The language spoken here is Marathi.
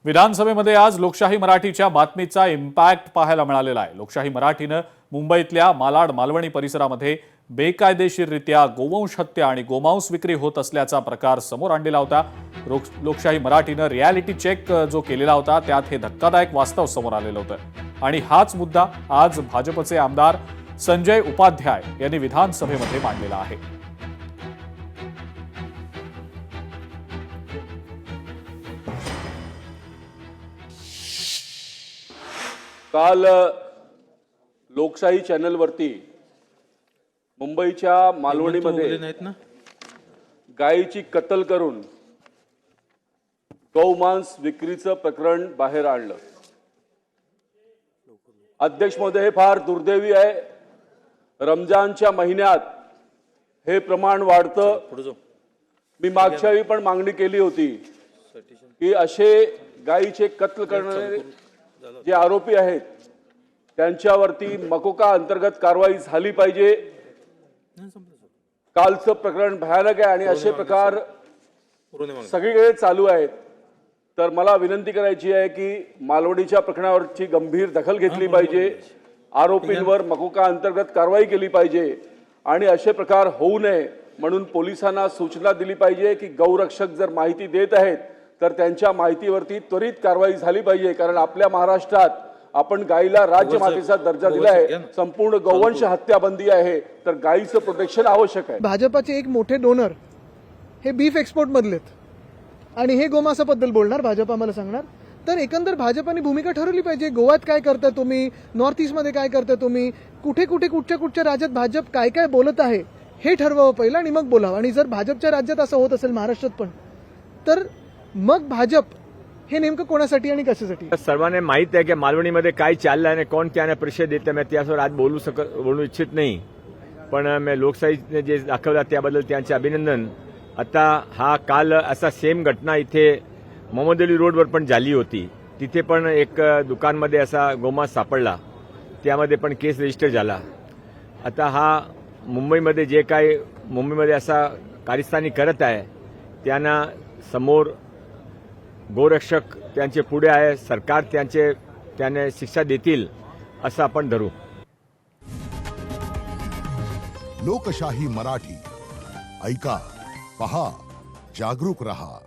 विधानसभेमध्ये आज लोकशाही मराठीच्या बातमीचा इम्पॅक्ट पाहायला मिळालेला आहे। लोकशाही मराठीनं मुंबईतल्या मालाड मालवणी परिसरामध्ये बेकायदेशीररित्या गोवंश हत्या आणि गोमांस विक्री होत असल्याचा प्रकार समोर आणलेला होता। लोकशाही मराठीनं रियालिटी चेक जो केलेला होता त्यात हे धक्कादायक वास्तव समोर आलेलं होतं आणि हाच मुद्दा आज भाजपचे आमदार संजय उपाध्याय यांनी विधानसभेमध्ये मांडलेला आहे। काल लोकशाही चॅनलवरती मुंबईच्या मालवणीमध्ये गायीची कत्तल करून गौमांस विक्रीचं प्रकरण बाहेर आणलं। अध्यक्ष महोदय, हे फार दुर्दैवी आहे। रमजानच्या महिन्यात हे प्रमाण वाढतं। मी मागच्या वेळी पण मागणी केली होती की असे गायीचे कत्ल करणारे जे आरोपी आहेत त्यांच्यावरती मकोका अंतर्गत कारवाई झाली पाहिजे। कालचं प्रकरण भयानक आहे आणि असे प्रकार सगळीकडे चालू आहेत। तर मला विनंती करायची आहे की मालवणीच्या प्रकरणावरची गंभीर दखल घेतली पाहिजे, आरोपींवर मकोका अंतर्गत कारवाई केली पाहिजे आणि असे प्रकार होऊ नये म्हणून पोलिसांना सूचना दिली पाहिजे की गौरक्षक जर माहिती देत आहेत तर त्यांच्या माहितीवरती त्वरित कारवाई झाली पाहिजे। कारण आपल्या महाराष्ट्रात आपण गायीला राज्यमातेचा दर्जा दिला आहे, संपूर्ण गौवंश हत्या बंदी आहे, तर गायीचं प्रोटेक्शन आवश्यक आहे। भाजपाचे एक मोठे डोनर हे बीफ एक्सपोर्ट मधलेत आणि हे गोमांसाबद्दल बोलणार भाजप आम्हाला सांगणार। तर एकंदर भाजपाने भूमिका ठरवली पाहिजे। गोव्यात काय करता तुम्ही, नॉर्थ ईस्ट मध्ये काय करता तुम्ही, कुठे कुठे कुठच्या राज्यात भाजप काय काय बोलत आहे हे ठरवावं पहिलं आणि मग बोलावं। आणि जर भाजपच्या राज्यात असं होत असेल, महाराष्ट्रात पण, तर मग भाजप हे नेमकं कोणासाठी आणि कशासाठी? सर्वांना माहित आहे की मालवणीमध्ये काय चाललं आणि कोण त्याने परिषद देते। मी त्यावर आज बोलू इच्छित नाही, पण मी लोकशाहीने जे दाखवला त्याबद्दल त्यांचे अभिनंदन। आता हा काल असा सेम घटना इथे मोहम्मद अली रोडवर पण झाली होती। तिथे पण एक दुकानमध्ये असा गोमांस सापडला, त्यामध्ये पण केस रजिस्टर झाला। आता हा मुंबईमध्ये जे काय मुंबईमध्ये असा कारस्थानी करत आहे त्यांना समोर गोरक्षक त्यांचे पुढे आहे, सरकार त्याने शिक्षा देतील असं आपण धरू। लोकशाही मराठी ऐका, पहा, जागरूक रहा।